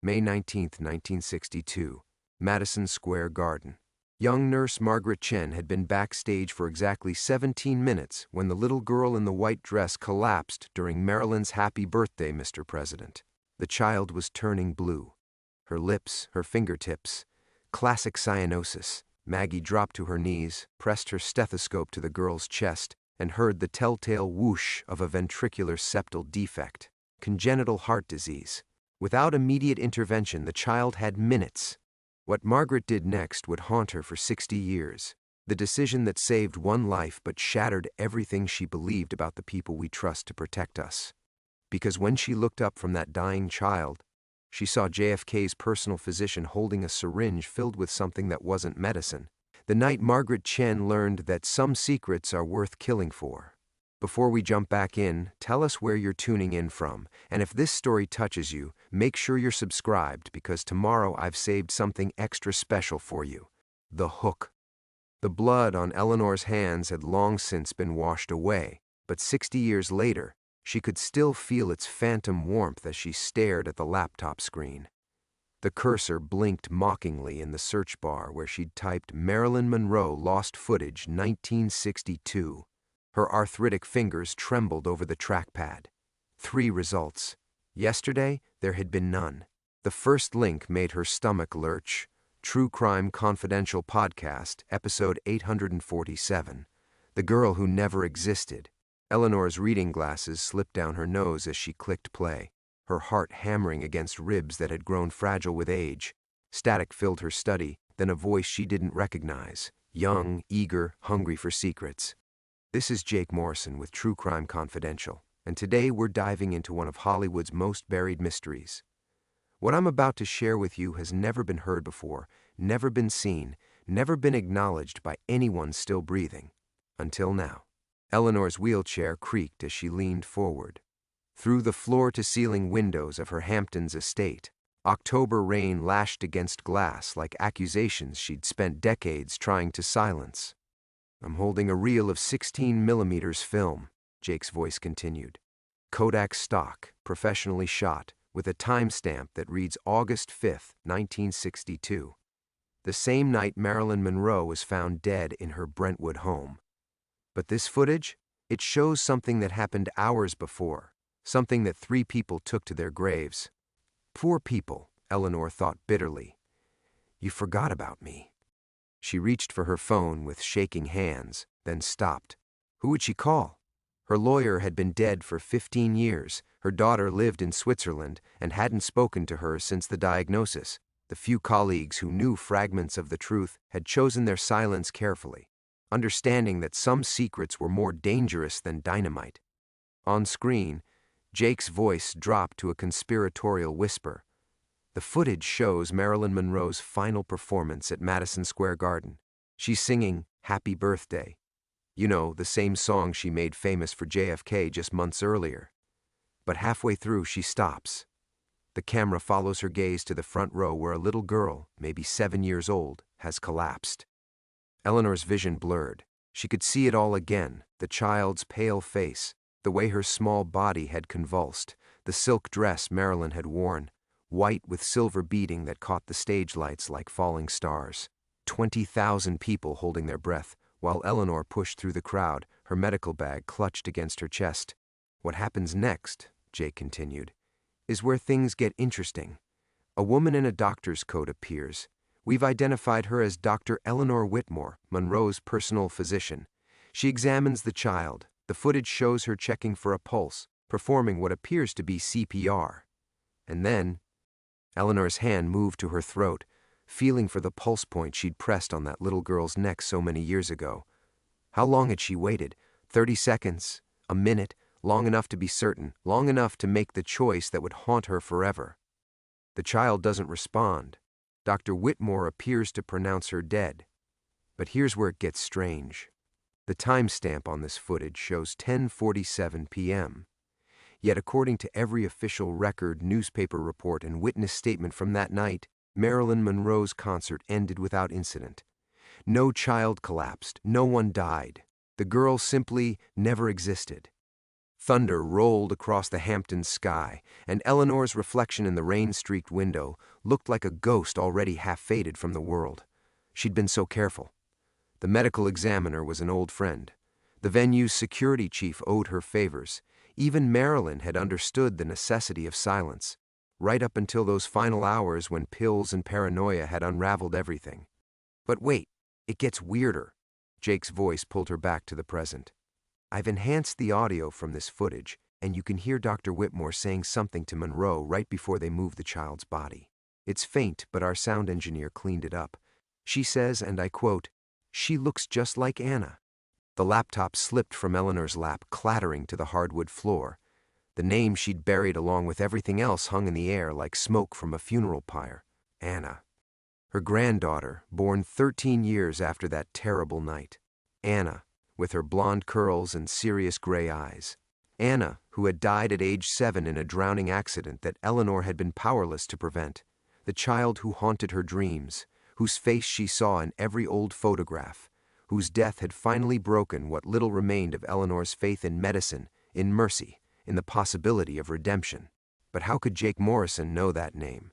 May 19, 1962, Madison Square Garden. Young nurse Margaret Chen had been backstage for exactly 17 minutes when the little girl in the white dress collapsed during Marilyn's Happy Birthday, Mr. President. The child was turning blue. Her lips, her fingertips. Classic cyanosis. Maggie dropped to her knees, pressed her stethoscope to the girl's chest, and heard the telltale whoosh of a ventricular septal defect, congenital heart disease. Without immediate intervention, the child had minutes. What Margaret did next would haunt her for 60 years. The decision that saved one life but shattered everything she believed about the people we trust to protect us. Because when she looked up from that dying child, she saw JFK's personal physician holding a syringe filled with something that wasn't medicine. The night Margaret Chen learned that some secrets are worth killing for. Before we jump back in, tell us where you're tuning in from, and if this story touches you, make sure you're subscribed because tomorrow I've saved something extra special for you. The hook. The blood on Eleanor's hands had long since been washed away, but 60 years later, she could still feel its phantom warmth as she stared at the laptop screen. The cursor blinked mockingly in the search bar where she'd typed Marilyn Monroe Lost Footage 1962. Her arthritic fingers trembled over the trackpad. 3 results. Yesterday, there had been none. The first link made her stomach lurch. True Crime Confidential Podcast, episode 847. The Girl Who Never Existed. Eleanor's reading glasses slipped down her nose as she clicked play, her heart hammering against ribs that had grown fragile with age. Static filled her study, then a voice she didn't recognize, young, eager, hungry for secrets. This is Jake Morrison with True Crime Confidential, and today we're diving into one of Hollywood's most buried mysteries. What I'm about to share with you has never been heard before, never been seen, never been acknowledged by anyone still breathing. Until now. Eleanor's wheelchair creaked as she leaned forward. Through the floor-to-ceiling windows of her Hamptons estate, October rain lashed against glass like accusations she'd spent decades trying to silence. I'm holding a reel of 16mm film, Jake's voice continued. Kodak stock, professionally shot, with a timestamp that reads August 5, 1962. The same night Marilyn Monroe was found dead in her Brentwood home. But this footage, it shows something that happened hours before, something that 3 people took to their graves. Poor people, Eleanor thought bitterly. You forgot about me. She reached for her phone with shaking hands, then stopped. Who would she call? Her lawyer had been dead for 15 years, her daughter lived in Switzerland and hadn't spoken to her since the diagnosis. The few colleagues who knew fragments of the truth had chosen their silence carefully, understanding that some secrets were more dangerous than dynamite. On screen, Jake's voice dropped to a conspiratorial whisper. The footage shows Marilyn Monroe's final performance at Madison Square Garden. She's singing Happy Birthday. You know, the same song she made famous for JFK just months earlier. But halfway through, she stops. The camera follows her gaze to the front row where a little girl, maybe 7 years old, has collapsed. Eleanor's vision blurred. She could see it all again, the child's pale face, the way her small body had convulsed, the silk dress Marilyn had worn, white with silver beading that caught the stage lights like falling stars. 20,000 people holding their breath, while Eleanor pushed through the crowd, her medical bag clutched against her chest. What happens next, Jake continued, is where things get interesting. A woman in a doctor's coat appears. We've identified her as Dr. Eleanor Whitmore, Monroe's personal physician. She examines the child. The footage shows her checking for a pulse, performing what appears to be CPR. And then, Eleanor's hand moved to her throat, feeling for the pulse point she'd pressed on that little girl's neck so many years ago. How long had she waited? 30 seconds? A minute? Long enough to be certain, long enough to make the choice that would haunt her forever. The child doesn't respond. Dr. Whitmore appears to pronounce her dead. But here's where it gets strange. The timestamp on this footage shows 10:47 p.m. Yet according to every official record, newspaper report, and witness statement from that night, Marilyn Monroe's concert ended without incident. No child collapsed, no one died. The girl simply never existed. Thunder rolled across the Hamptons sky, and Eleanor's reflection in the rain-streaked window looked like a ghost already half-faded from the world. She'd been so careful. The medical examiner was an old friend. The venue's security chief owed her favors. Even Marilyn had understood the necessity of silence, right up until those final hours when pills and paranoia had unraveled everything. But wait, it gets weirder. Jake's voice pulled her back to the present. I've enhanced the audio from this footage, and you can hear Dr. Whitmore saying something to Monroe right before they move the child's body. It's faint, but our sound engineer cleaned it up. She says, and I quote, "She looks just like Anna." The laptop slipped from Eleanor's lap, clattering to the hardwood floor. The name she'd buried along with everything else hung in the air like smoke from a funeral pyre. Anna. Her granddaughter, born 13 years after that terrible night. Anna, with her blonde curls and serious gray eyes. Anna, who had died at age 7 in a drowning accident that Eleanor had been powerless to prevent. The child who haunted her dreams, whose face she saw in every old photograph, whose death had finally broken what little remained of Eleanor's faith in medicine, in mercy, in the possibility of redemption. But how could Jake Morrison know that name?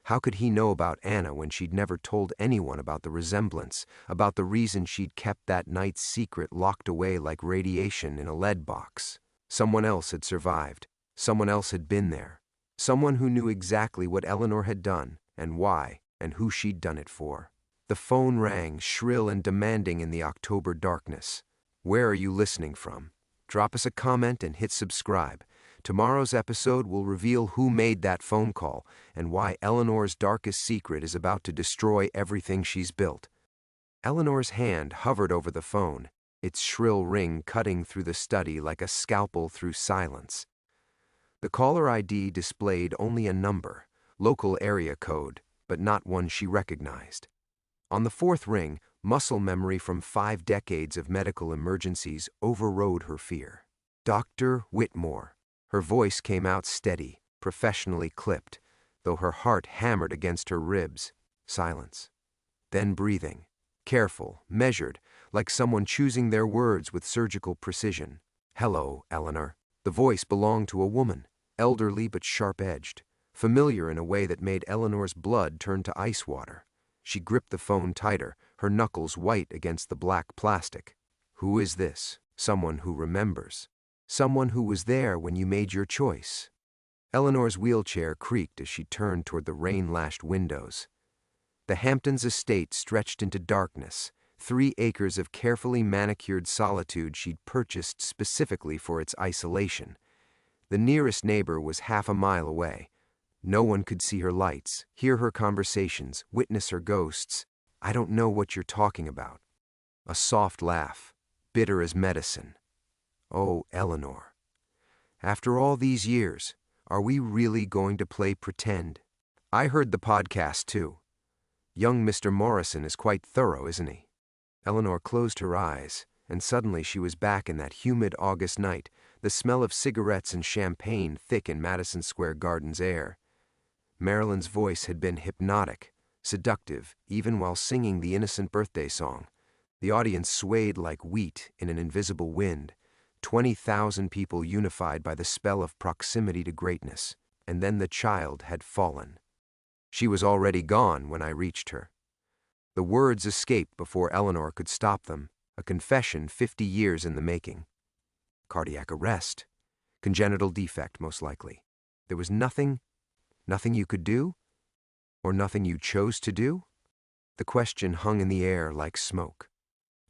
How could he know about Anna when she'd never told anyone about the resemblance, about the reason she'd kept that night's secret locked away like radiation in a lead box? Someone else had survived. Someone else had been there. Someone who knew exactly what Eleanor had done, and why, and who she'd done it for. The phone rang, shrill and demanding in the October darkness. Where are you listening from? Drop us a comment and hit subscribe. Tomorrow's episode will reveal who made that phone call and why Eleanor's darkest secret is about to destroy everything she's built. Eleanor's hand hovered over the phone, its shrill ring cutting through the study like a scalpel through silence. The caller ID displayed only a number, local area code, but not one she recognized. On the fourth ring, muscle memory from 5 decades of medical emergencies overrode her fear. Dr. Whitmore. Her voice came out steady, professionally clipped, though her heart hammered against her ribs. Silence. Then breathing. Careful, measured, like someone choosing their words with surgical precision. "Hello, Eleanor." The voice belonged to a woman, elderly but sharp-edged, familiar in a way that made Eleanor's blood turn to ice water. She gripped the phone tighter, her knuckles white against the black plastic. "Who is this? Someone who remembers. Someone who was there when you made your choice." Eleanor's wheelchair creaked as she turned toward the rain-lashed windows. The Hamptons estate stretched into darkness, 3 acres of carefully manicured solitude she'd purchased specifically for its isolation. The nearest neighbor was half a mile away. No one could see her lights, hear her conversations, witness her ghosts. "I don't know what you're talking about." A soft laugh, bitter as medicine. "Oh, Eleanor. After all these years, are we really going to play pretend? I heard the podcast too. Young Mr. Morrison is quite thorough, isn't he?" Eleanor closed her eyes, and suddenly she was back in that humid August night, the smell of cigarettes and champagne thick in Madison Square Garden's air. Marilyn's voice had been hypnotic, seductive, even while singing the innocent birthday song. The audience swayed like wheat in an invisible wind. 20,000 people unified by the spell of proximity to greatness, and then the child had fallen. She was already gone when I reached her. The words escaped before Eleanor could stop them, a confession 50 years in the making. Cardiac arrest. Congenital defect, most likely. There was nothing you could do? Or nothing you chose to do? The question hung in the air like smoke.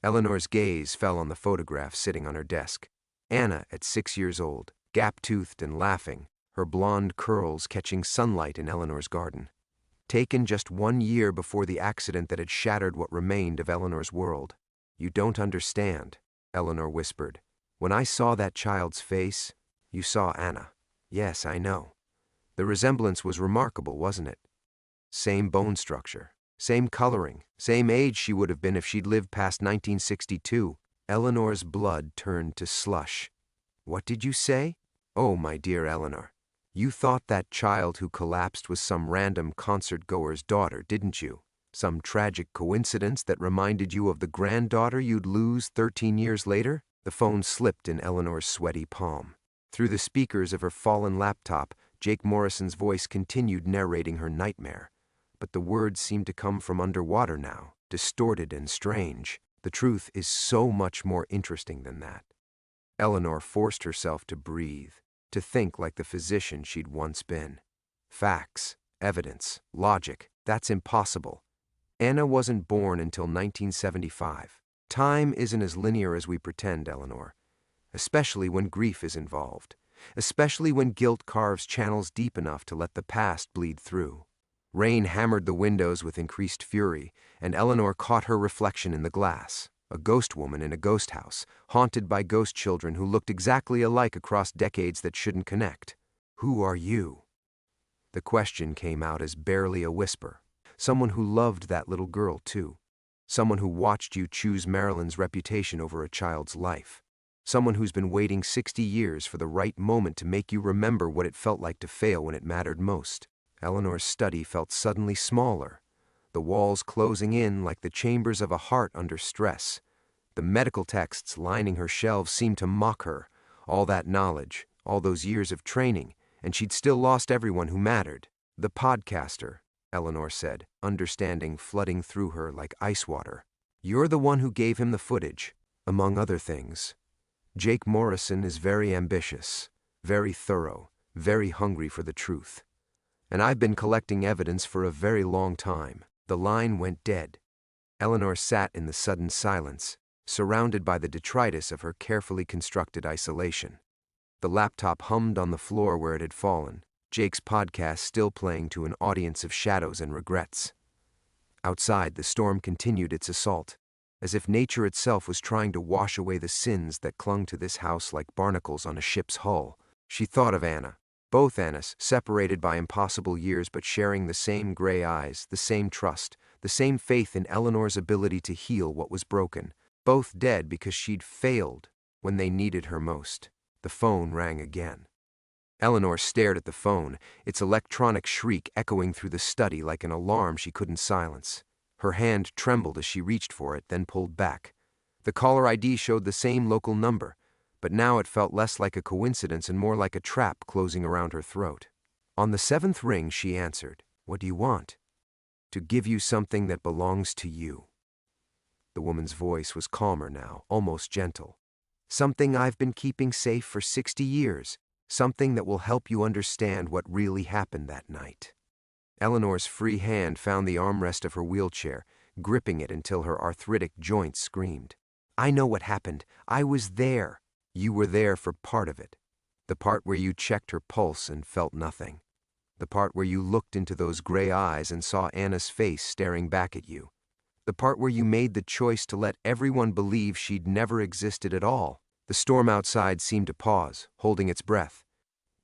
Eleanor's gaze fell on the photograph sitting on her desk. Anna at 6 years old, gap-toothed and laughing, her blonde curls catching sunlight in Eleanor's garden. Taken just 1 year before the accident that had shattered what remained of Eleanor's world. "You don't understand," Eleanor whispered. "When I saw that child's face, you saw Anna." "Yes, I know." The resemblance was remarkable, wasn't it? Same bone structure, same coloring, same age she would have been if she'd lived past 1962. Eleanor's blood turned to slush. "What did you say?" "Oh, my dear Eleanor, you thought that child who collapsed was some random concert-goer's daughter, didn't you? Some tragic coincidence that reminded you of the granddaughter you'd lose 13 years later?" The phone slipped in Eleanor's sweaty palm. Through the speakers of her fallen laptop, Jake Morrison's voice continued narrating her nightmare. But the words seemed to come from underwater now, distorted and strange. The truth is so much more interesting than that. Eleanor forced herself to breathe, to think like the physician she'd once been. Facts, evidence, logic, that's impossible. Anna wasn't born until 1975. Time isn't as linear as we pretend, Eleanor. Especially when grief is involved. Especially when guilt carves channels deep enough to let the past bleed through. Rain hammered the windows with increased fury, and Eleanor caught her reflection in the glass. A ghost woman in a ghost house, haunted by ghost children who looked exactly alike across decades that shouldn't connect. Who are you? The question came out as barely a whisper. Someone who loved that little girl, too. Someone who watched you choose Marilyn's reputation over a child's life. Someone who's been waiting 60 years for the right moment to make you remember what it felt like to fail when it mattered most. Eleanor's study felt suddenly smaller, the walls closing in like the chambers of a heart under stress. The medical texts lining her shelves seemed to mock her. All that knowledge, all those years of training, and she'd still lost everyone who mattered. The podcaster, Eleanor said, understanding flooding through her like ice water. You're the one who gave him the footage, among other things. Jake Morrison is very ambitious, very thorough, very hungry for the truth. And I've been collecting evidence for a very long time. The line went dead. Eleanor sat in the sudden silence, surrounded by the detritus of her carefully constructed isolation. The laptop hummed on the floor where it had fallen, Jake's podcast still playing to an audience of shadows and regrets. Outside, the storm continued its assault, as if nature itself was trying to wash away the sins that clung to this house like barnacles on a ship's hull. She thought of Anna. Both Annas, separated by impossible years but sharing the same gray eyes, the same trust, the same faith in Eleanor's ability to heal what was broken. Both dead because she'd failed when they needed her most. The phone rang again. Eleanor stared at the phone, its electronic shriek echoing through the study like an alarm she couldn't silence. Her hand trembled as she reached for it, then pulled back. The caller ID showed the same local number, but now it felt less like a coincidence and more like a trap closing around her throat. On the 7th ring, she answered, "What do you want?" "To give you something that belongs to you." The woman's voice was calmer now, almost gentle. "Something I've been keeping safe for 60 years. Something that will help you understand what really happened that night." Eleanor's free hand found the armrest of her wheelchair, gripping it until her arthritic joints screamed. "I know what happened. I was there." "You were there for part of it. The part where you checked her pulse and felt nothing. The part where you looked into those gray eyes and saw Anna's face staring back at you. The part where you made the choice to let everyone believe she'd never existed at all." The storm outside seemed to pause, holding its breath.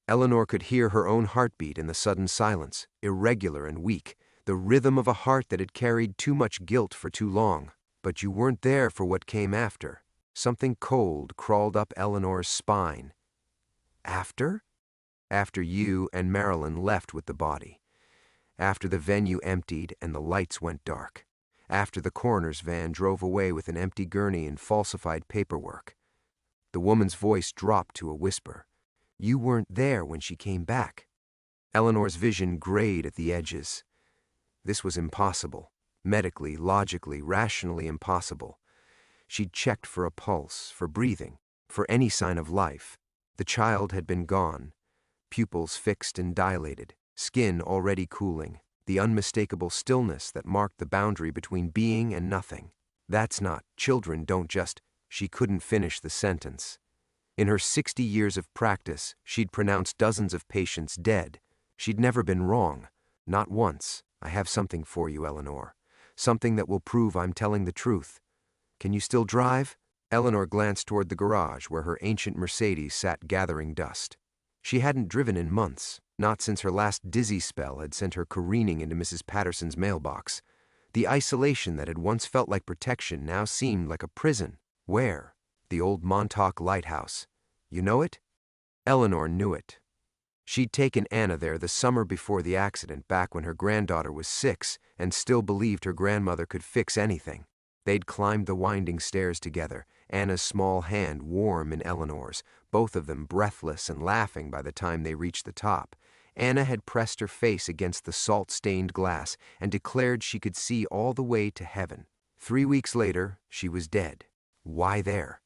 Eleanor could hear her own heartbeat in the sudden silence, irregular and weak, the rhythm of a heart that had carried too much guilt for too long. But you weren't there for what came after. Something cold crawled up Eleanor's spine. After? After you and Marilyn left with the body. After the venue emptied and the lights went dark. After the coroner's van drove away with an empty gurney and falsified paperwork. The woman's voice dropped to a whisper. You weren't there when she came back. Eleanor's vision grayed at the edges. This was impossible. Medically, logically, rationally impossible. She'd checked for a pulse, for breathing, for any sign of life. The child had been gone. Pupils fixed and dilated, skin already cooling, the unmistakable stillness that marked the boundary between being and nothing. That's not, children don't just, she couldn't finish the sentence. In her 60 years of practice, she'd pronounced dozens of patients dead. She'd never been wrong, not once. I have something for you, Eleanor. Something that will prove I'm telling the truth. Can you still drive? Eleanor glanced toward the garage where her ancient Mercedes sat gathering dust. She hadn't driven in months, not since her last dizzy spell had sent her careening into Mrs. Patterson's mailbox. The isolation that had once felt like protection now seemed like a prison. Where? The old Montauk Lighthouse. You know it? Eleanor knew it. She'd taken Anna there the summer before the accident, back when her granddaughter was 6 and still believed her grandmother could fix anything. They'd climbed the winding stairs together, Anna's small hand warm in Eleanor's, both of them breathless and laughing by the time they reached the top. Anna had pressed her face against the salt-stained glass and declared she could see all the way to heaven. 3 weeks later, she was dead. Why there?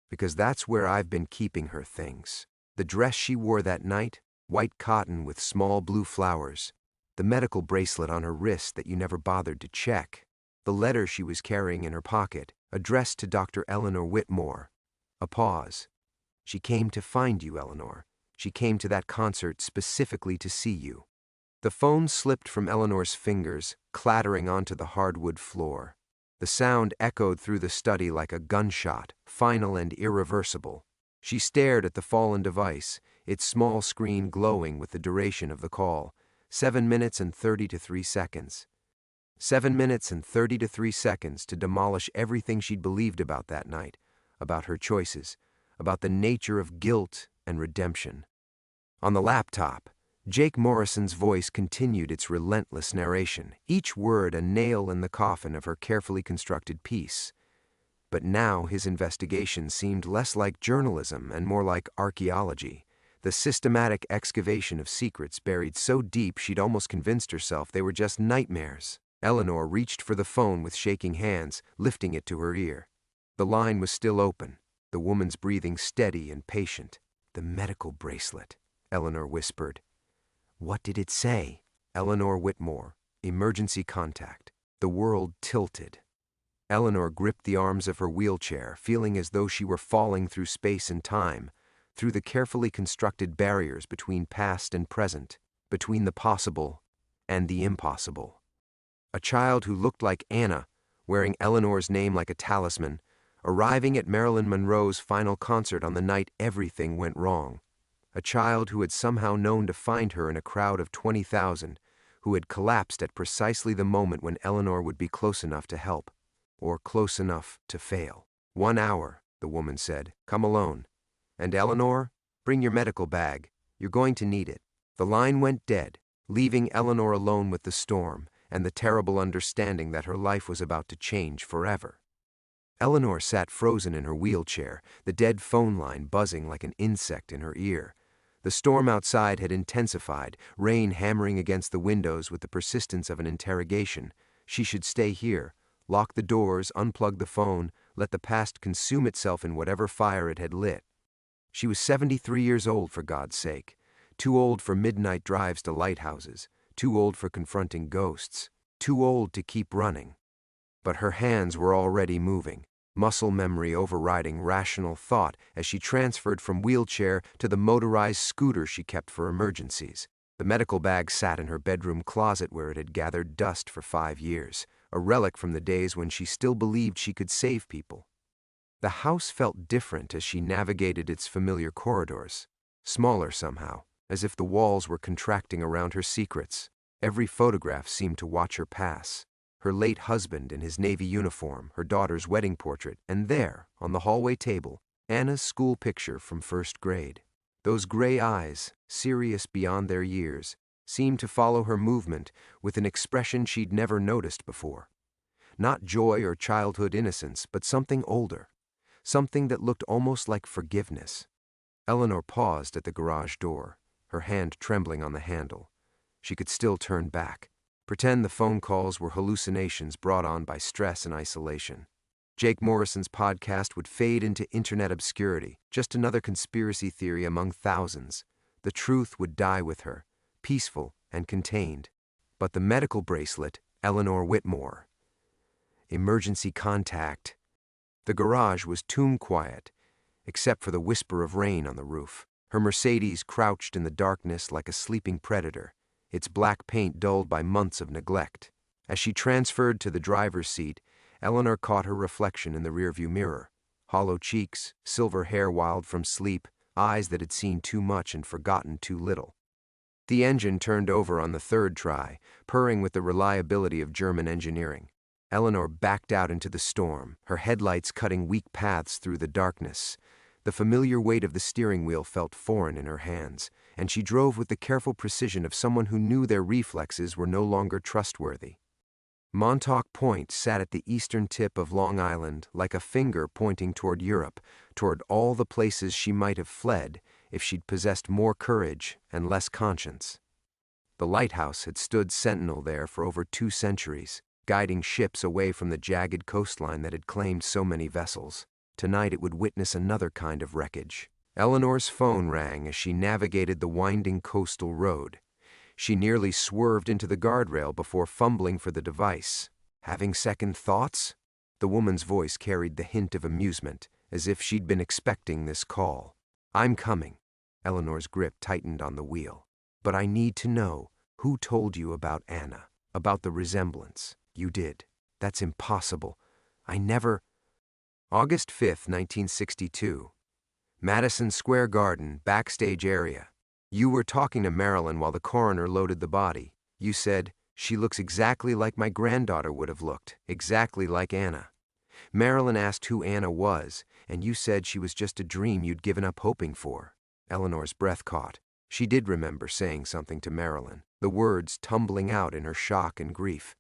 Because that's where I've been keeping her things. The dress she wore that night, white cotton with small blue flowers. The medical bracelet on her wrist that you never bothered to check. The letter she was carrying in her pocket, addressed to Dr. Eleanor Whitmore. A pause. She came to find you, Eleanor. She came to that concert specifically to see you. The phone slipped from Eleanor's fingers, clattering onto the hardwood floor. The sound echoed through the study like a gunshot, final and irreversible. She stared at the fallen device, its small screen glowing with the duration of the call. 7 minutes and 33 seconds. 7 minutes and 33 seconds to demolish everything she'd believed about that night, about her choices, about the nature of guilt and redemption. On the laptop, Jake Morrison's voice continued its relentless narration, each word a nail in the coffin of her carefully constructed piece. But now his investigation seemed less like journalism and more like archaeology, the systematic excavation of secrets buried so deep she'd almost convinced herself they were just nightmares. Eleanor reached for the phone with shaking hands, lifting it to her ear. The line was still open, the woman's breathing steady and patient. "The medical bracelet," Eleanor whispered. "What did it say?" Eleanor Whitmore, emergency contact. The world tilted. Eleanor gripped the arms of her wheelchair, feeling as though she were falling through space and time, through the carefully constructed barriers between past and present, between the possible and the impossible. A child who looked like Anna, wearing Eleanor's name like a talisman, arriving at Marilyn Monroe's final concert on the night everything went wrong. A child who had somehow known to find her in a crowd of 20,000, who had collapsed at precisely the moment when Eleanor would be close enough to help, or close enough to fail. 1 hour, the woman said. Come alone. And Eleanor, bring your medical bag. You're going to need it. The line went dead, leaving Eleanor alone with the storm and the terrible understanding that her life was about to change forever. Eleanor sat frozen in her wheelchair, the dead phone line buzzing like an insect in her ear. The storm outside had intensified, rain hammering against the windows with the persistence of an interrogation. She should stay here, lock the doors, unplug the phone, let the past consume itself in whatever fire it had lit. She was 73 years old, for God's sake. Too old for midnight drives to lighthouses, too old for confronting ghosts, too old to keep running. But her hands were already moving, muscle memory overriding rational thought as she transferred from wheelchair to the motorized scooter she kept for emergencies. The medical bag sat in her bedroom closet where it had gathered dust for 5 years, a relic from the days when she still believed she could save people. The house felt different as she navigated its familiar corridors, smaller somehow, as if the walls were contracting around her secrets. Every photograph seemed to watch her pass. Her late husband in his Navy uniform, her daughter's wedding portrait, and there, on the hallway table, Anna's school picture from first grade. Those gray eyes, serious beyond their years, seemed to follow her movement with an expression she'd never noticed before. Not joy or childhood innocence, but something older, something that looked almost like forgiveness. Eleanor paused at the garage door, her hand trembling on the handle. She could still turn back, pretend the phone calls were hallucinations brought on by stress and isolation. Jake Morrison's podcast would fade into internet obscurity, just another conspiracy theory among thousands. The truth would die with her, peaceful and contained. But the medical bracelet, Eleanor Whitmore. Emergency contact. The garage was tomb quiet, except for the whisper of rain on the roof. Her Mercedes crouched in the darkness like a sleeping predator, its black paint dulled by months of neglect. As she transferred to the driver's seat, Eleanor caught her reflection in the rearview mirror. Hollow cheeks, silver hair wild from sleep, eyes that had seen too much and forgotten too little. The engine turned over on the third try, purring with the reliability of German engineering. Eleanor backed out into the storm, her headlights cutting weak paths through the darkness. The familiar weight of the steering wheel felt foreign in her hands, and she drove with the careful precision of someone who knew their reflexes were no longer trustworthy. Montauk Point sat at the eastern tip of Long Island like a finger pointing toward Europe, toward all the places she might have fled if she'd possessed more courage and less conscience. The lighthouse had stood sentinel there for over 2 centuries, guiding ships away from the jagged coastline that had claimed so many vessels. Tonight it would witness another kind of wreckage. Eleanor's phone rang as she navigated the winding coastal road. She nearly swerved into the guardrail before fumbling for the device. Having second thoughts? The woman's voice carried the hint of amusement, as if she'd been expecting this call. "I'm coming." Eleanor's grip tightened on the wheel. "But I need to know, who told you about Anna, about the resemblance? You did. That's impossible. I never—" August 5th, 1962. Madison Square Garden, backstage area. You were talking to Marilyn while the coroner loaded the body. You said, "She looks exactly like my granddaughter would have looked, exactly like Anna." Marilyn asked who Anna was, and you said she was just a dream you'd given up hoping for. Eleanor's breath caught. She did remember saying something to Marilyn, the words tumbling out in her shock and grief.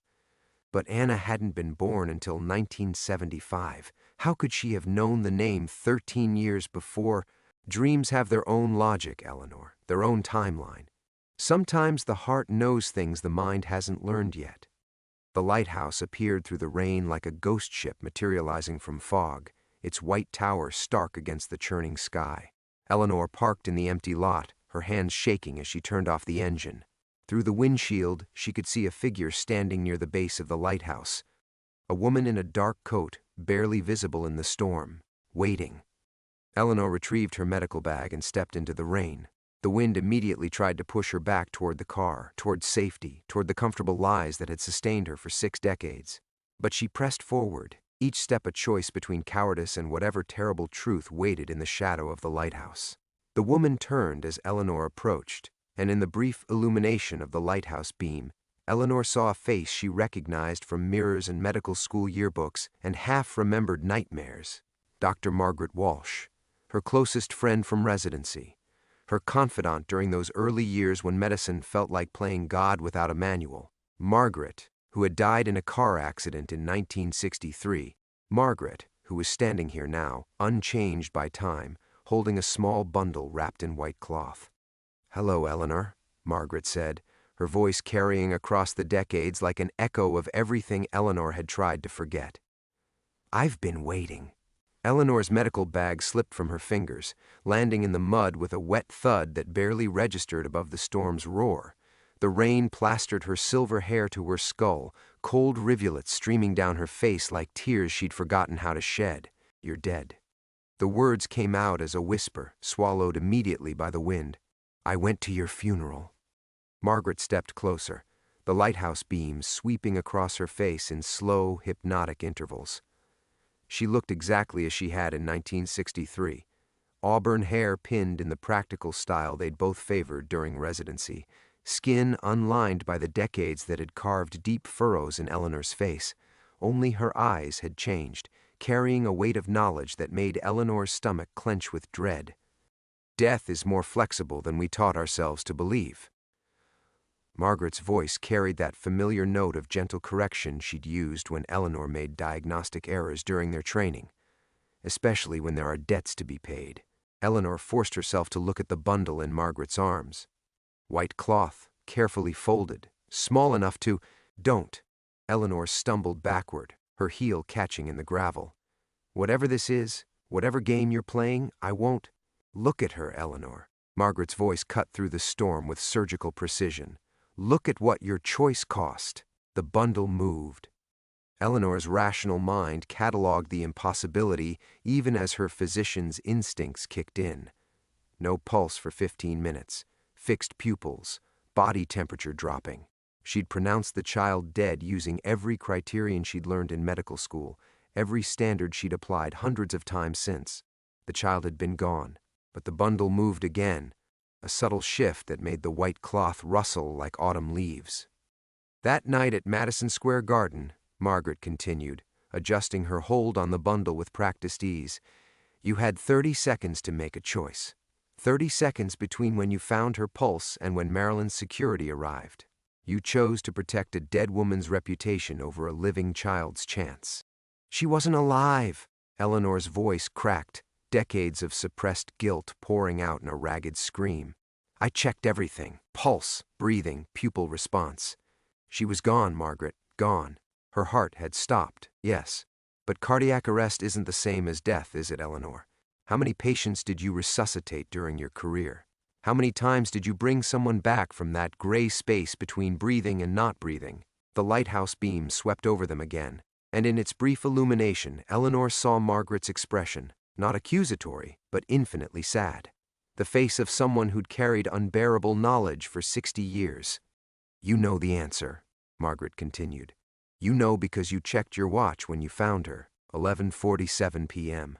But Anna hadn't been born until 1975. How could she have known the name 13 years before? Dreams have their own logic, Eleanor, their own timeline. Sometimes the heart knows things the mind hasn't learned yet. The lighthouse appeared through the rain like a ghost ship materializing from fog, its white tower stark against the churning sky. Eleanor parked in the empty lot, her hands shaking as she turned off the engine. Through the windshield, she could see a figure standing near the base of the lighthouse. A woman in a dark coat, barely visible in the storm, waiting. Eleanor retrieved her medical bag and stepped into the rain. The wind immediately tried to push her back toward the car, toward safety, toward the comfortable lies that had sustained her for 6 decades. But she pressed forward, each step a choice between cowardice and whatever terrible truth waited in the shadow of the lighthouse. The woman turned as Eleanor approached, and in the brief illumination of the lighthouse beam, Eleanor saw a face she recognized from mirrors and medical school yearbooks and half-remembered nightmares. Dr. Margaret Walsh, her closest friend from residency, her confidant during those early years when medicine felt like playing God without a manual. Margaret, who had died in a car accident in 1963. Margaret, who was standing here now, unchanged by time, holding a small bundle wrapped in white cloth. "Hello, Eleanor," Margaret said, her voice carrying across the decades like an echo of everything Eleanor had tried to forget. "I've been waiting." Eleanor's medical bag slipped from her fingers, landing in the mud with a wet thud that barely registered above the storm's roar. The rain plastered her silver hair to her skull, cold rivulets streaming down her face like tears she'd forgotten how to shed. "You're dead." The words came out as a whisper, swallowed immediately by the wind. "I went to your funeral." Margaret stepped closer, the lighthouse beams sweeping across her face in slow, hypnotic intervals. She looked exactly as she had in 1963, auburn hair pinned in the practical style they'd both favored during residency, skin unlined by the decades that had carved deep furrows in Eleanor's face. Only her eyes had changed, carrying a weight of knowledge that made Eleanor's stomach clench with dread. Death is more flexible than we taught ourselves to believe. Margaret's voice carried that familiar note of gentle correction she'd used when Eleanor made diagnostic errors during their training, especially when there are debts to be paid. Eleanor forced herself to look at the bundle in Margaret's arms. White cloth, carefully folded, small enough to— "Don't." Eleanor stumbled backward, her heel catching in the gravel. "Whatever this is, whatever game you're playing, I won't—" "Look at her, Eleanor." Margaret's voice cut through the storm with surgical precision. "Look at what your choice cost." The bundle moved. Eleanor's rational mind cataloged the impossibility even as her physician's instincts kicked in. No pulse for 15 minutes, fixed pupils, body temperature dropping. She'd pronounced the child dead using every criterion she'd learned in medical school, every standard she'd applied hundreds of times since. The child had been gone, but the bundle moved again, a subtle shift that made the white cloth rustle like autumn leaves. "That night at Madison Square Garden," Margaret continued, adjusting her hold on the bundle with practiced ease, "you had 30 seconds to make a choice. 30 seconds between when you found her pulse and when Marilyn's security arrived. You chose to protect a dead woman's reputation over a living child's chance. She wasn't alive. Eleanor's voice cracked, decades of suppressed guilt pouring out in a ragged scream. I checked everything: pulse, breathing, pupil response. She was gone, Margaret, gone. Her heart had stopped, yes. But cardiac arrest isn't the same as death, is it, Eleanor? How many patients did you resuscitate during your career? How many times did you bring someone back from that gray space between breathing and not breathing? The lighthouse beam swept over them again, and in its brief illumination, Eleanor saw Margaret's expression, not accusatory, but infinitely sad. The face of someone who'd carried unbearable knowledge for 60 years. You know the answer, Margaret continued. You know because you checked your watch when you found her, 11:47 p.m.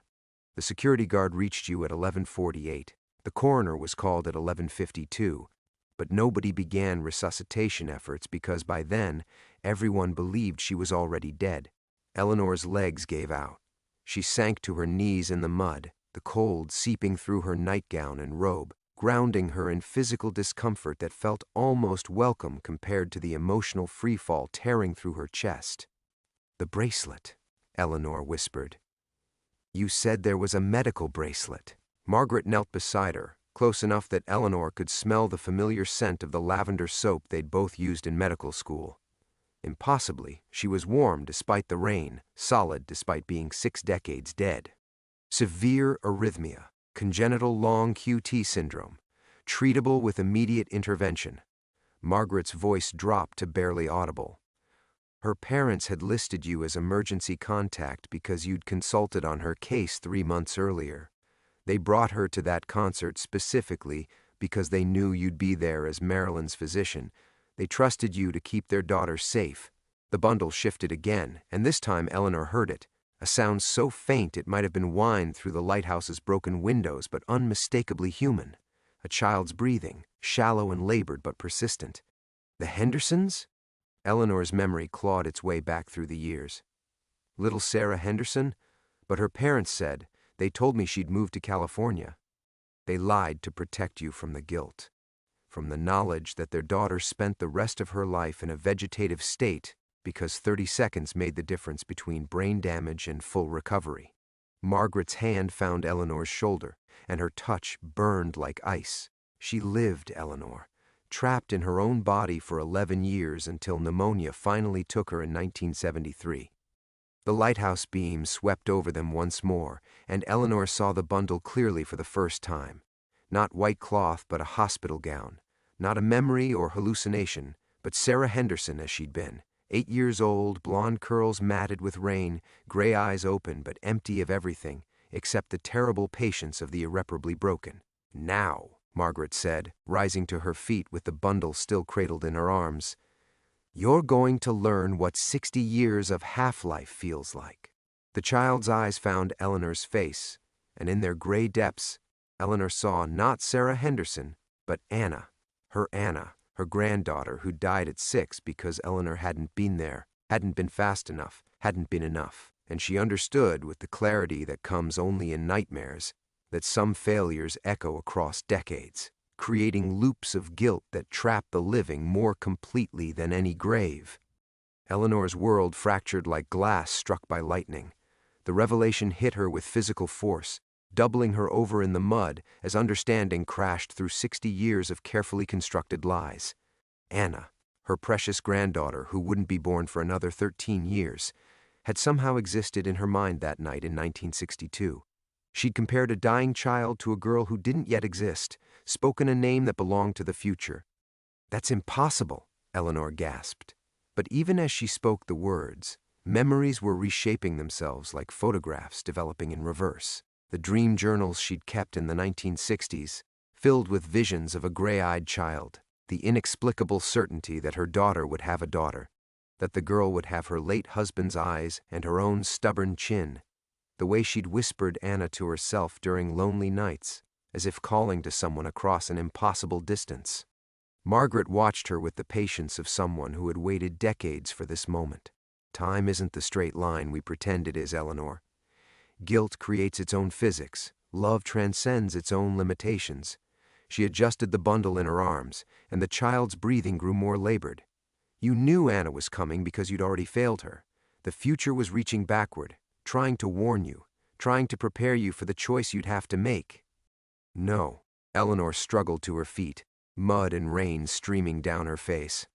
The security guard reached you at 11:48. The coroner was called at 11:52. But nobody began resuscitation efforts because by then, everyone believed she was already dead. Eleanor's legs gave out. She sank to her knees in the mud, the cold seeping through her nightgown and robe, grounding her in physical discomfort that felt almost welcome compared to the emotional freefall tearing through her chest. The bracelet, Eleanor whispered. You said there was a medical bracelet. Margaret knelt beside her, close enough that Eleanor could smell the familiar scent of the lavender soap they'd both used in medical school. Impossibly, she was warm despite the rain, solid despite being 6 decades dead. Severe arrhythmia, congenital long QT syndrome, treatable with immediate intervention. Margaret's voice dropped to barely audible. Her parents had listed you as emergency contact because you'd consulted on her case 3 months earlier. They brought her to that concert specifically because they knew you'd be there as Marilyn's physician. They trusted you to keep their daughter safe. The bundle shifted again, and this time Eleanor heard it. A sound so faint it might have been whined through the lighthouse's broken windows, but unmistakably human. A child's breathing, shallow and labored but persistent. The Hendersons? Eleanor's memory clawed its way back through the years. Little Sarah Henderson? But her parents said, they told me she'd moved to California. They lied to protect you from the guilt, from the knowledge that their daughter spent the rest of her life in a vegetative state because 30 seconds made the difference between brain damage and full recovery. Margaret's hand found Eleanor's shoulder, and her touch burned like ice. She lived, Eleanor, trapped in her own body for 11 years until pneumonia finally took her in 1973. The lighthouse beam swept over them once more, and Eleanor saw the bundle clearly for the first time. Not white cloth, but a hospital gown. Not a memory or hallucination, but Sarah Henderson as she'd been. 8 years old, blonde curls matted with rain, gray eyes open but empty of everything, except the terrible patience of the irreparably broken. Now, Margaret said, rising to her feet with the bundle still cradled in her arms, you're going to learn what 60 years of half-life feels like. The child's eyes found Eleanor's face, and in their gray depths, Eleanor saw not Sarah Henderson, but Anna, her granddaughter who died at 6 because Eleanor hadn't been there, hadn't been fast enough, hadn't been enough. And she understood with the clarity that comes only in nightmares that some failures echo across decades, creating loops of guilt that trap the living more completely than any grave. Eleanor's world fractured like glass struck by lightning. The revelation hit her with physical force, doubling her over in the mud as understanding crashed through 60 years of carefully constructed lies. Anna, her precious granddaughter who wouldn't be born for another 13 years, had somehow existed in her mind that night in 1962. She'd compared a dying child to a girl who didn't yet exist, spoken a name that belonged to the future. That's impossible, Eleanor gasped. But even as she spoke the words, memories were reshaping themselves like photographs developing in reverse. The dream journals she'd kept in the 1960s, filled with visions of a gray-eyed child, the inexplicable certainty that her daughter would have a daughter, that the girl would have her late husband's eyes and her own stubborn chin, the way she'd whispered Anna to herself during lonely nights, as if calling to someone across an impossible distance. Margaret watched her with the patience of someone who had waited decades for this moment. Time isn't the straight line we pretend it is, Eleanor. Guilt creates its own physics. Love transcends its own limitations. She adjusted the bundle in her arms, and the child's breathing grew more labored. You knew Anna was coming because you'd already failed her. The future was reaching backward, trying to warn you, trying to prepare you for the choice you'd have to make. No. Eleanor struggled to her feet, mud and rain streaming down her face.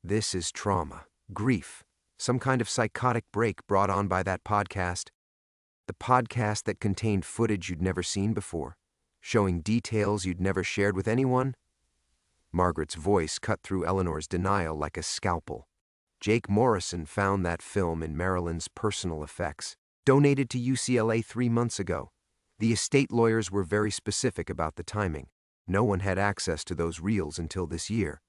This is trauma, grief, some kind of psychotic break brought on by that podcast. The podcast that contained footage you'd never seen before, showing details you'd never shared with anyone. Margaret's voice cut through Eleanor's denial like a scalpel. Jake Morrison found that film in Marilyn's personal effects, donated to UCLA 3 months ago. The estate lawyers were very specific about the timing. No one had access to those reels until this year.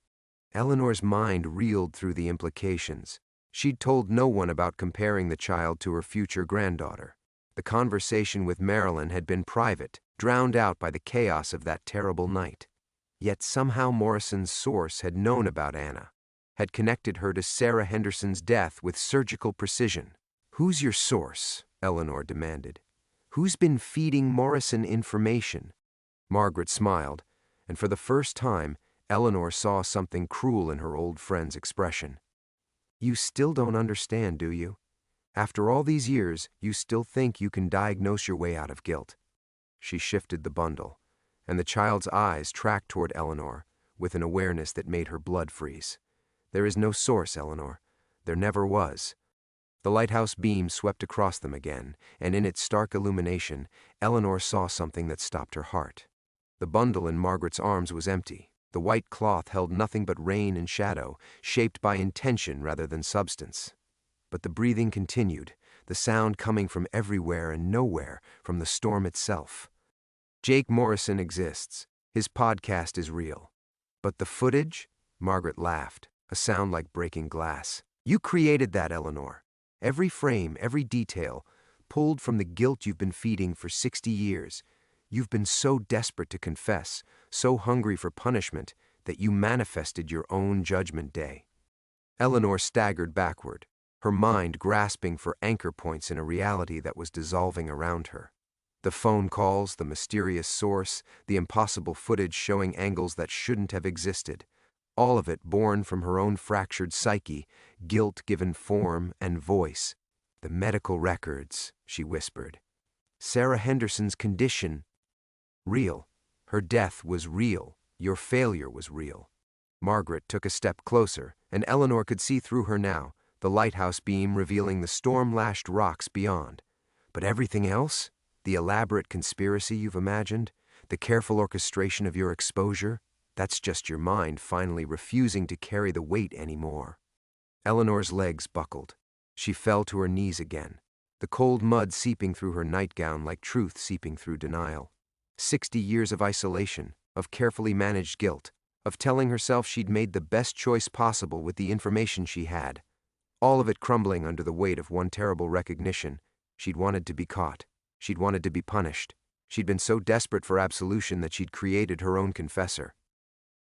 Eleanor's mind reeled through the implications. She'd told no one about comparing the child to her future granddaughter. The conversation with Marilyn had been private, drowned out by the chaos of that terrible night. Yet somehow Morrison's source had known about Anna, had connected her to Sarah Henderson's death with surgical precision. "Who's your source?" Eleanor demanded. "Who's been feeding Morrison information?" Margaret smiled, and for the first time, Eleanor saw something cruel in her old friend's expression. "You still don't understand, do you? After all these years, you still think you can diagnose your way out of guilt." She shifted the bundle, and the child's eyes tracked toward Eleanor with an awareness that made her blood freeze. "There is no source, Eleanor. There never was." The lighthouse beam swept across them again, and in its stark illumination, Eleanor saw something that stopped her heart. The bundle in Margaret's arms was empty. The white cloth held nothing but rain and shadow, shaped by intention rather than substance. But the breathing continued, the sound coming from everywhere and nowhere, from the storm itself. Jake Morrison exists. His podcast is real. But the footage? Margaret laughed, a sound like breaking glass. "You created that, Eleanor. Every frame, every detail, pulled from the guilt you've been feeding for 60 years. You've been so desperate to confess, so hungry for punishment, that you manifested your own judgment day." Eleanor staggered backward, her mind grasping for anchor points in a reality that was dissolving around her. The phone calls, the mysterious source, the impossible footage showing angles that shouldn't have existed. All of it born from her own fractured psyche, guilt given form and voice. "The medical records," she whispered. "Sarah Henderson's condition. Real. Her death was real. Your failure was real." Margaret took a step closer, and Eleanor could see through her now, the lighthouse beam revealing the storm-lashed rocks beyond. "But everything else? The elaborate conspiracy you've imagined? The careful orchestration of your exposure? That's just your mind finally refusing to carry the weight anymore." Eleanor's legs buckled. She fell to her knees again, the cold mud seeping through her nightgown like truth seeping through denial. 60 years of isolation, of carefully managed guilt, of telling herself she'd made the best choice possible with the information she had. All of it crumbling under the weight of one terrible recognition. She'd wanted to be caught. She'd wanted to be punished. She'd been so desperate for absolution that she'd created her own confessor.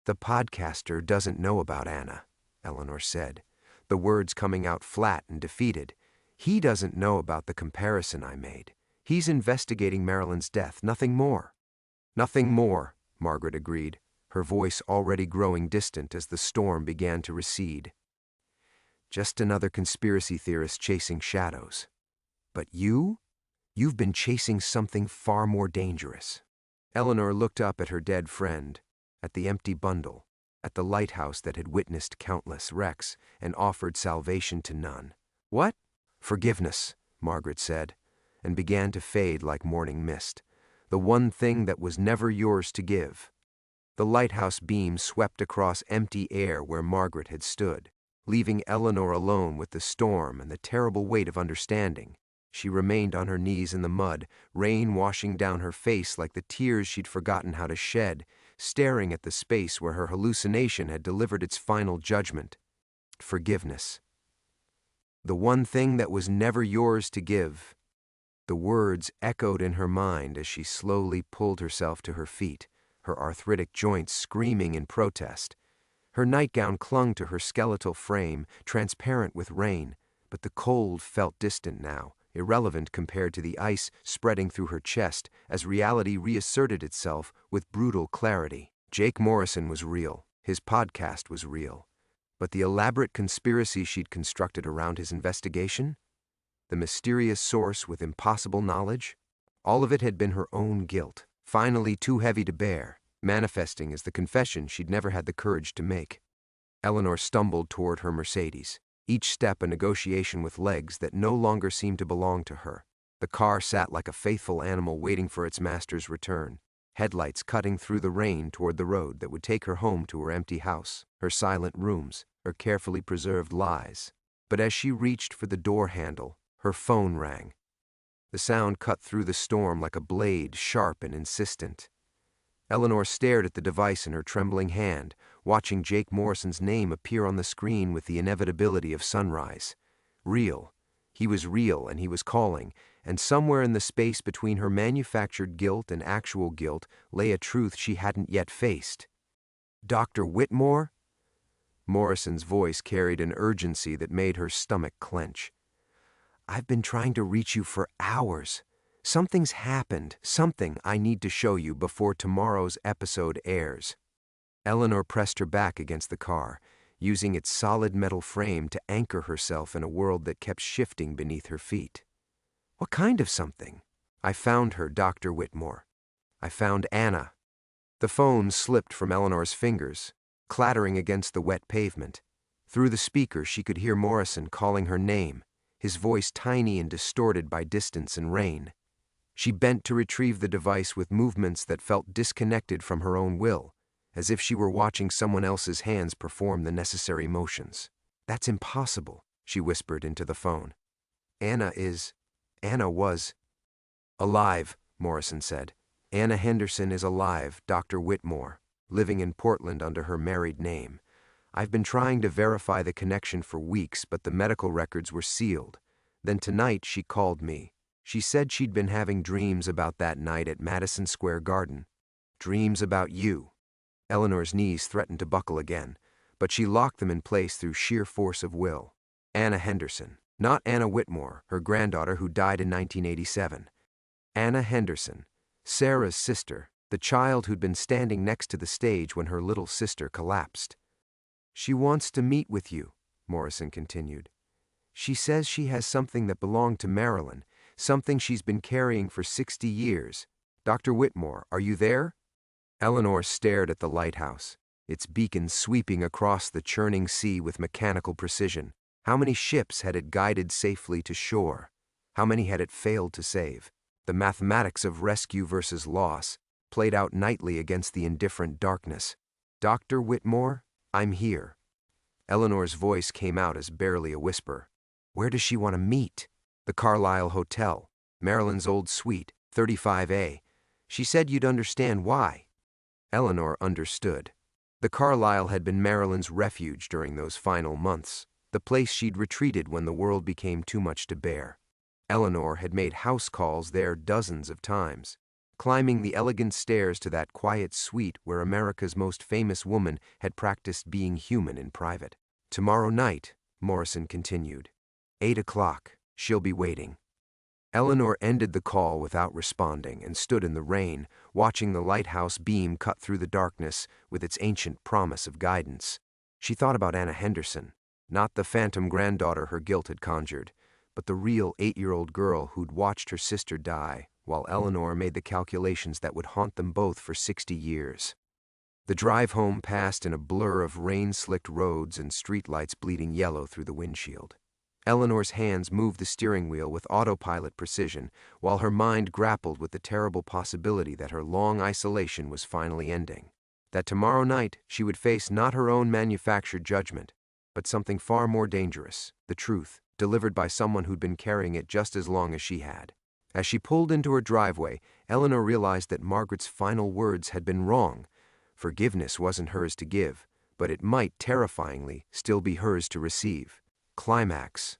"The podcaster doesn't know about Anna," Eleanor said, the words coming out flat and defeated. "He doesn't know about the comparison I made. He's investigating Marilyn's death, nothing more." "Nothing more," Margaret agreed, her voice already growing distant as the storm began to recede. "Just another conspiracy theorist chasing shadows. But you? You've been chasing something far more dangerous." Eleanor looked up at her dead friend, at the empty bundle, at the lighthouse that had witnessed countless wrecks and offered salvation to none. "What?" "Forgiveness," Margaret said, and began to fade like morning mist. "The one thing that was never yours to give." The lighthouse beam swept across empty air where Margaret had stood, leaving Eleanor alone with the storm and the terrible weight of understanding. She remained on her knees in the mud, rain washing down her face like the tears she'd forgotten how to shed, staring at the space where her hallucination had delivered its final judgment. Forgiveness. The one thing that was never yours to give. The words echoed in her mind as she slowly pulled herself to her feet, her arthritic joints screaming in protest. Her nightgown clung to her skeletal frame, transparent with rain, but the cold felt distant now, irrelevant compared to the ice spreading through her chest as reality reasserted itself with brutal clarity. Jake Morrison was real. His podcast was real. But the elaborate conspiracy she'd constructed around his investigation? The mysterious source with impossible knowledge? All of it had been her own guilt, finally too heavy to bear, manifesting as the confession she'd never had the courage to make. Eleanor stumbled toward her Mercedes, each step a negotiation with legs that no longer seemed to belong to her. The car sat like a faithful animal waiting for its master's return, headlights cutting through the rain toward the road that would take her home to her empty house, her silent rooms, her carefully preserved lies. But as she reached for the door handle, her phone rang. The sound cut through the storm like a blade, sharp and insistent. Eleanor stared at the device in her trembling hand, watching Jake Morrison's name appear on the screen with the inevitability of sunrise. Real. He was real, and he was calling, and somewhere in the space between her manufactured guilt and actual guilt lay a truth she hadn't yet faced. "Dr. Whitmore?" Morrison's voice carried an urgency that made her stomach clench. "I've been trying to reach you for hours. Something's happened, something I need to show you before tomorrow's episode airs." Eleanor pressed her back against the car, using its solid metal frame to anchor herself in a world that kept shifting beneath her feet. "What kind of something?" "I found her, Dr. Whitmore. I found Anna." The phone slipped from Eleanor's fingers, clattering against the wet pavement. Through the speaker she could hear Morrison calling her name, his voice tiny and distorted by distance and rain. She bent to retrieve the device with movements that felt disconnected from her own will, as if she were watching someone else's hands perform the necessary motions. "That's impossible," she whispered into the phone. Anna was alive," Morrison said. "Anna Henderson is alive, Dr. Whitmore, living in Portland under her married name. I've been trying to verify the connection for weeks, but the medical records were sealed. Then tonight she called me. She said she'd been having dreams about that night at Madison Square Garden. Dreams about you." Eleanor's knees threatened to buckle again, but she locked them in place through sheer force of will. Anna Henderson, not Anna Whitmore, her granddaughter who died in 1987. Anna Henderson, Sarah's sister, the child who'd been standing next to the stage when her little sister collapsed. "She wants to meet with you," Morrison continued. "She says she has something that belonged to Marilyn, something she's been carrying for 60 years. Dr. Whitmore, are you there?" Eleanor stared at the lighthouse, its beacon sweeping across the churning sea with mechanical precision. How many ships had it guided safely to shore? How many had it failed to save? The mathematics of rescue versus loss played out nightly against the indifferent darkness. "Dr. Whitmore, I'm here." Eleanor's voice came out as barely a whisper. "Where does she want to meet?" "The Carlisle Hotel, Marilyn's old suite, 35A. She said you'd understand why." Eleanor understood. The Carlisle had been Marilyn's refuge during those final months, the place she'd retreated when the world became too much to bear. Eleanor had made house calls there dozens of times, climbing the elegant stairs to that quiet suite where America's most famous woman had practiced being human in private. "Tomorrow night," Morrison continued. 8 o'clock. She'll be waiting." Eleanor ended the call without responding and stood in the rain, watching the lighthouse beam cut through the darkness with its ancient promise of guidance. She thought about Anna Henderson, not the phantom granddaughter her guilt had conjured, but the real 8-year-old girl who'd watched her sister die, while Eleanor made the calculations that would haunt them both for 60 years. The drive home passed in a blur of rain-slicked roads and streetlights bleeding yellow through the windshield. Eleanor's hands moved the steering wheel with autopilot precision, while her mind grappled with the terrible possibility that her long isolation was finally ending. That tomorrow night she would face not her own manufactured judgment, but something far more dangerous, the truth, delivered by someone who'd been carrying it just as long as she had. As she pulled into her driveway, Eleanor realized that Margaret's final words had been wrong. Forgiveness wasn't hers to give, but it might, terrifyingly, still be hers to receive. Climax.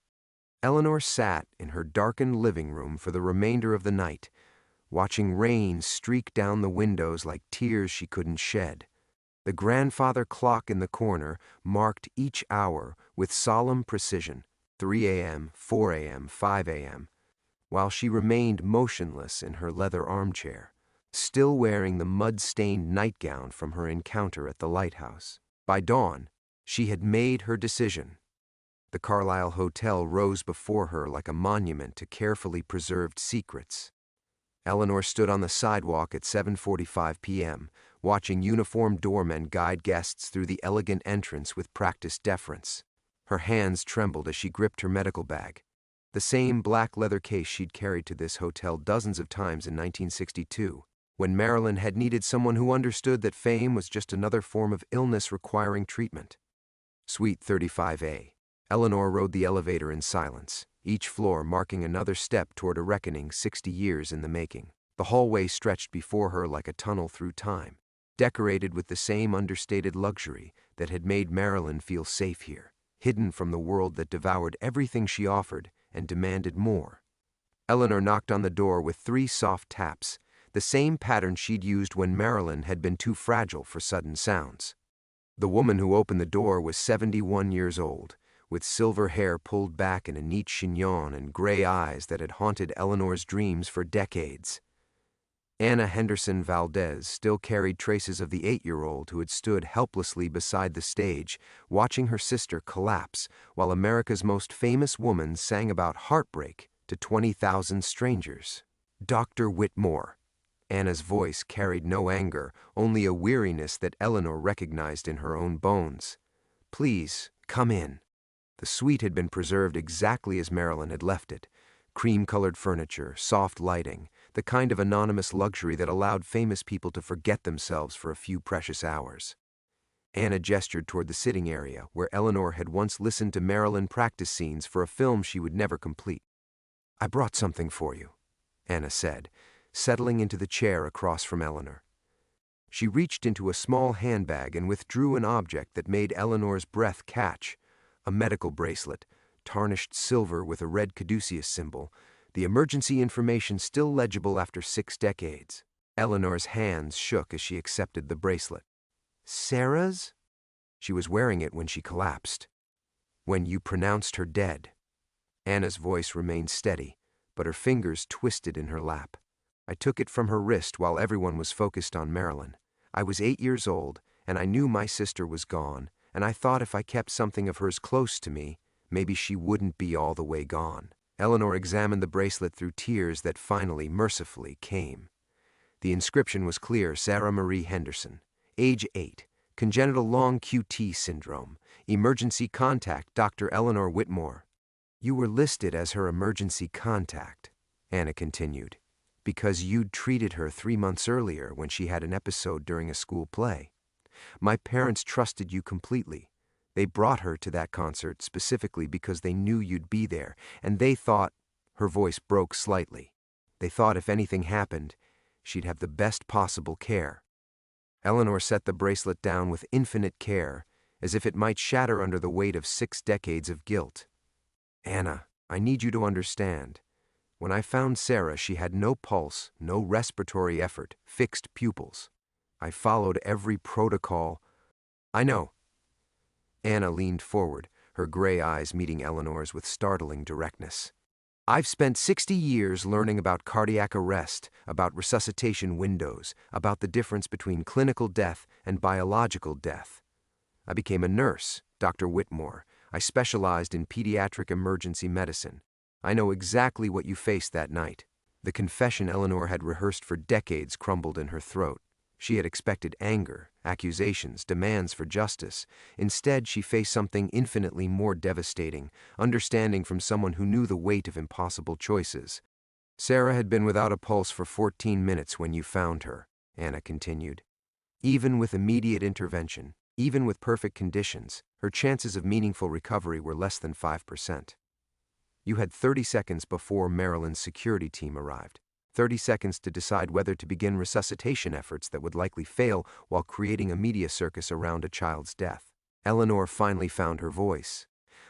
Eleanor sat in her darkened living room for the remainder of the night, watching rain streak down the windows like tears she couldn't shed. The grandfather clock in the corner marked each hour with solemn precision, 3 a.m., 4 a.m., 5 a.m., while she remained motionless in her leather armchair, still wearing the mud-stained nightgown from her encounter at the lighthouse. By dawn, She had made her decision. The Carlisle Hotel rose before her like a monument to carefully preserved secrets. Eleanor stood on the sidewalk at 7:45 p.m., watching uniformed doormen guide guests through the elegant entrance with practiced deference. Her hands trembled as she gripped her medical bag, the same black leather case she'd carried to this hotel dozens of times in 1962, when Marilyn had needed someone who understood that fame was just another form of illness requiring treatment. Suite 35A. Eleanor rode the elevator in silence, each floor marking another step toward a reckoning 60 years in the making. The hallway stretched before her like a tunnel through time, decorated with the same understated luxury that had made Marilyn feel safe here, hidden from the world that devoured everything she offered and demanded more. Eleanor knocked on the door with 3 soft taps, the same pattern she'd used when Marilyn had been too fragile for sudden sounds. The woman who opened the door was 71 years old, with silver hair pulled back in a neat chignon and gray eyes that had haunted Eleanor's dreams for decades. Anna Henderson Valdez still carried traces of the 8-year-old who had stood helplessly beside the stage, watching her sister collapse while America's most famous woman sang about heartbreak to 20,000 strangers. Dr. Whitmore. Anna's voice carried no anger, only a weariness that Eleanor recognized in her own bones. Please, come in. The suite had been preserved exactly as Marilyn had left it. Cream-colored furniture, soft lighting, the kind of anonymous luxury that allowed famous people to forget themselves for a few precious hours. Anna gestured toward the sitting area, where Eleanor had once listened to Marilyn practice scenes for a film she would never complete. "I brought something for you," Anna said, settling into the chair across from Eleanor. She reached into a small handbag and withdrew an object that made Eleanor's breath catch. A medical bracelet, tarnished silver with a red caduceus symbol, the emergency information still legible after 6 decades. Eleanor's hands shook as she accepted the bracelet. "Sarah's?" She was wearing it when she collapsed. "When you pronounced her dead." Anna's voice remained steady, but her fingers twisted in her lap. "I took it from her wrist while everyone was focused on Marilyn. I was 8 years old, and I knew my sister was gone, and I thought if I kept something of hers close to me, maybe she wouldn't be all the way gone." Eleanor examined the bracelet through tears that finally, mercifully, came. The inscription was clear: Sarah Marie Henderson, age 8, congenital long QT syndrome, emergency contact Dr. Eleanor Whitmore. "You were listed as her emergency contact," Anna continued, "because you'd treated her 3 months earlier when she had an episode during a school play. My parents trusted you completely. They brought her to that concert specifically because they knew you'd be there, and they thought," her voice broke slightly, "they thought if anything happened, she'd have the best possible care." Eleanor set the bracelet down with infinite care, as if it might shatter under the weight of 6 decades of guilt. "Anna, I need you to understand. When I found Sarah, she had no pulse, no respiratory effort, fixed pupils. I followed every protocol." "I know." Anna leaned forward, her gray eyes meeting Eleanor's with startling directness. "I've spent 60 years learning about cardiac arrest, about resuscitation windows, about the difference between clinical death and biological death. I became a nurse, Dr. Whitmore. I specialized in pediatric emergency medicine. I know exactly what you faced that night." The confession Eleanor had rehearsed for decades crumbled in her throat. She had expected anger, accusations, demands for justice. Instead, she faced something infinitely more devastating, understanding from someone who knew the weight of impossible choices. "Sarah had been without a pulse for 14 minutes when you found her," Anna continued. "Even with immediate intervention, even with perfect conditions, her chances of meaningful recovery were less than 5%. You had 30 seconds before Marilyn's security team arrived. 30 seconds to decide whether to begin resuscitation efforts that would likely fail while creating a media circus around a child's death." Eleanor finally found her voice.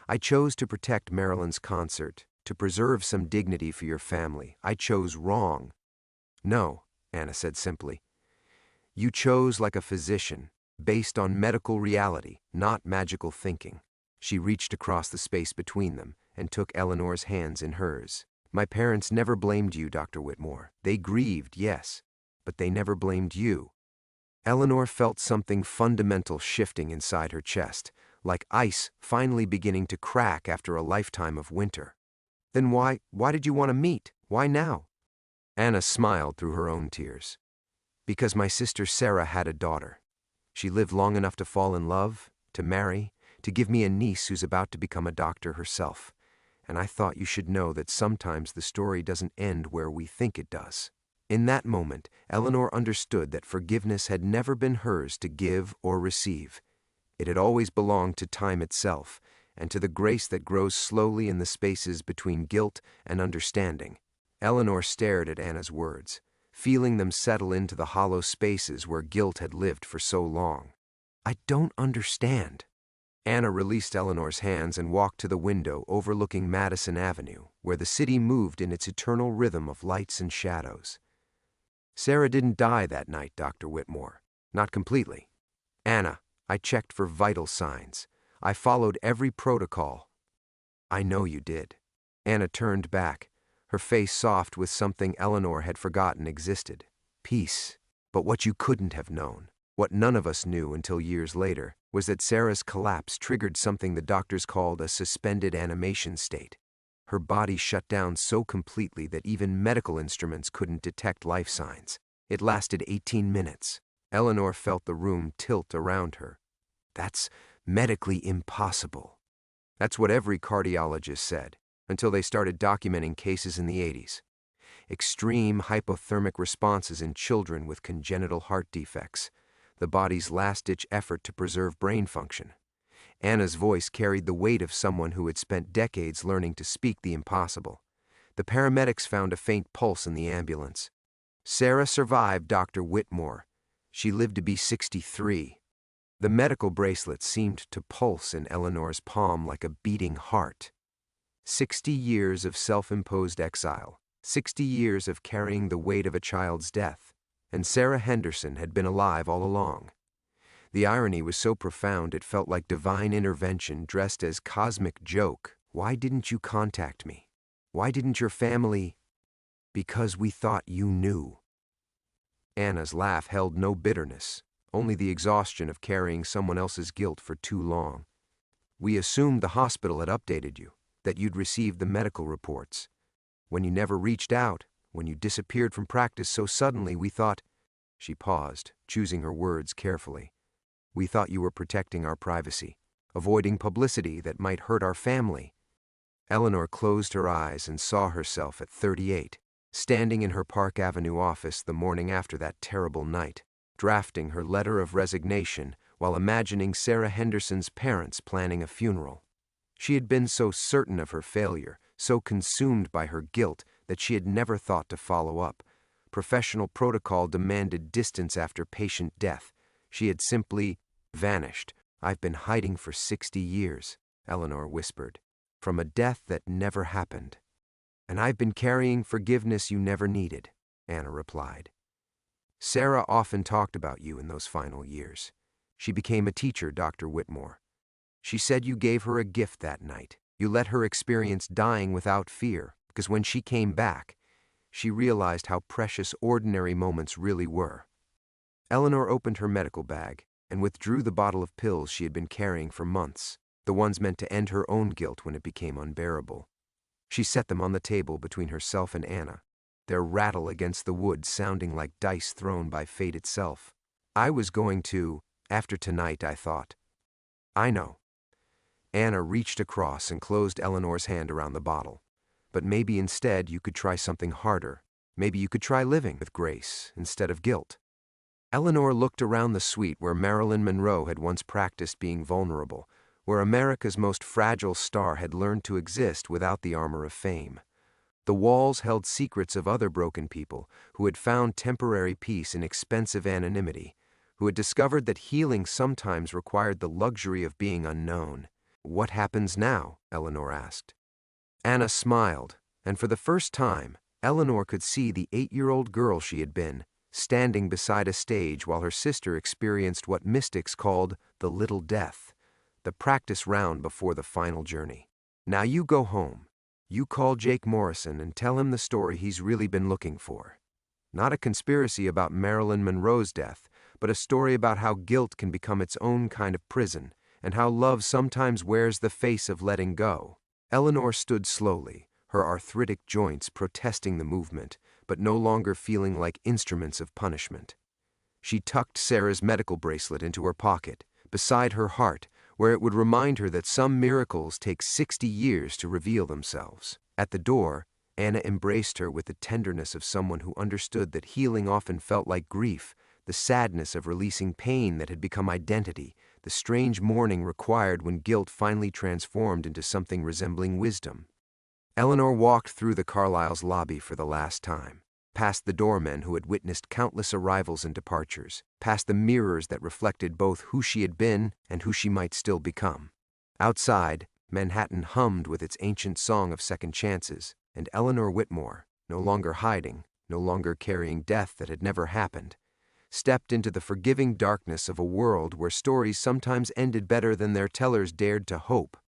"I chose to protect Marilyn's concert, to preserve some dignity for your family. I chose wrong." "No," Anna said simply. "You chose like a physician, based on medical reality, not magical thinking." She reached across the space between them and took Eleanor's hands in hers. "My parents never blamed you, Dr. Whitmore. They grieved, yes, but they never blamed you." Eleanor felt something fundamental shifting inside her chest, like ice finally beginning to crack after a lifetime of winter. Then why did you want to meet? Why now? Anna smiled through her own tears. Because my sister Sarah had a daughter. She lived long enough to fall in love, to marry, to give me a niece who's about to become a doctor herself. And I thought you should know that sometimes the story doesn't end where we think it does. In that moment, Eleanor understood that forgiveness had never been hers to give or receive. It had always belonged to time itself, and to the grace that grows slowly in the spaces between guilt and understanding. Eleanor stared at Anna's words, feeling them settle into the hollow spaces where guilt had lived for so long. I don't understand. Anna released Eleanor's hands and walked to the window overlooking Madison Avenue, where the city moved in its eternal rhythm of lights and shadows. Sarah didn't die that night, Dr. Whitmore. Not completely. Anna, I checked for vital signs. I followed every protocol. I know you did. Anna turned back, her face soft with something Eleanor had forgotten existed. Peace. But what you couldn't have known, what none of us knew until years later, was that Sarah's collapse triggered something the doctors called a suspended animation state. Her body shut down so completely that even medical instruments couldn't detect life signs. It lasted 18 minutes. Eleanor felt the room tilt around her. That's medically impossible. That's what every cardiologist said, until they started documenting cases in the 80s. Extreme hypothermic responses in children with congenital heart defects, the body's last-ditch effort to preserve brain function. Anna's voice carried the weight of someone who had spent decades learning to speak the impossible. The paramedics found a faint pulse in the ambulance. Sarah survived, Dr. Whitmore. She lived to be 63. The medical bracelet seemed to pulse in Eleanor's palm like a beating heart. 60 years of self-imposed exile, 60 years of carrying the weight of a child's death, and Sarah Henderson had been alive all along. The irony was so profound it felt like divine intervention dressed as cosmic joke. Why didn't you contact me? Why didn't your family? Because we thought you knew. Anna's laugh held no bitterness, only the exhaustion of carrying someone else's guilt for too long. We assumed the hospital had updated you, that you'd received the medical reports. When you never reached out, when you disappeared from practice so suddenly, we thought— She paused, choosing her words carefully. We thought you were protecting our privacy, avoiding publicity that might hurt our family. Eleanor closed her eyes and saw herself at 38, standing in her Park Avenue office the morning after that terrible night, drafting her letter of resignation while imagining Sarah Henderson's parents planning a funeral. She had been so certain of her failure, so consumed by her guilt, that she had never thought to follow up. Professional protocol demanded distance after patient death. She had simply vanished. I've been hiding for 60 years, Eleanor whispered, from a death that never happened. And I've been carrying forgiveness you never needed, Anna replied. Sarah often talked about you in those final years. She became a teacher, Dr. Whitmore. She said you gave her a gift that night. You let her experience dying without fear, because when she came back, she realized how precious ordinary moments really were. Eleanor opened her medical bag and withdrew the bottle of pills she had been carrying for months, the ones meant to end her own guilt when it became unbearable. She set them on the table between herself and Anna, their rattle against the wood sounding like dice thrown by fate itself. I was going to, after tonight, I thought. I know. Anna reached across and closed Eleanor's hand around the bottle. But maybe instead you could try something harder. Maybe you could try living with grace instead of guilt. Eleanor looked around the suite where Marilyn Monroe had once practiced being vulnerable, where America's most fragile star had learned to exist without the armor of fame. The walls held secrets of other broken people who had found temporary peace in expensive anonymity, who had discovered that healing sometimes required the luxury of being unknown. What happens now? Eleanor asked. Anna smiled, and for the first time, Eleanor could see the 8-year-old girl she had been, standing beside a stage while her sister experienced what mystics called the little death, the practice round before the final journey. Now you go home. You call Jake Morrison and tell him the story he's really been looking for. Not a conspiracy about Marilyn Monroe's death, but a story about how guilt can become its own kind of prison, and how love sometimes wears the face of letting go. Eleanor stood slowly, her arthritic joints protesting the movement, but no longer feeling like instruments of punishment. She tucked Sarah's medical bracelet into her pocket, beside her heart, where it would remind her that some miracles take 60 years to reveal themselves. At the door, Anna embraced her with the tenderness of someone who understood that healing often felt like grief, the sadness of releasing pain that had become identity, the strange mourning required when guilt finally transformed into something resembling wisdom. Eleanor walked through the Carlyle's lobby for the last time, past the doormen who had witnessed countless arrivals and departures, past the mirrors that reflected both who she had been and who she might still become. Outside, Manhattan hummed with its ancient song of second chances, and Eleanor Whitmore, no longer hiding, no longer carrying death that had never happened, stepped into the forgiving darkness of a world where stories sometimes ended better than their tellers dared to hope.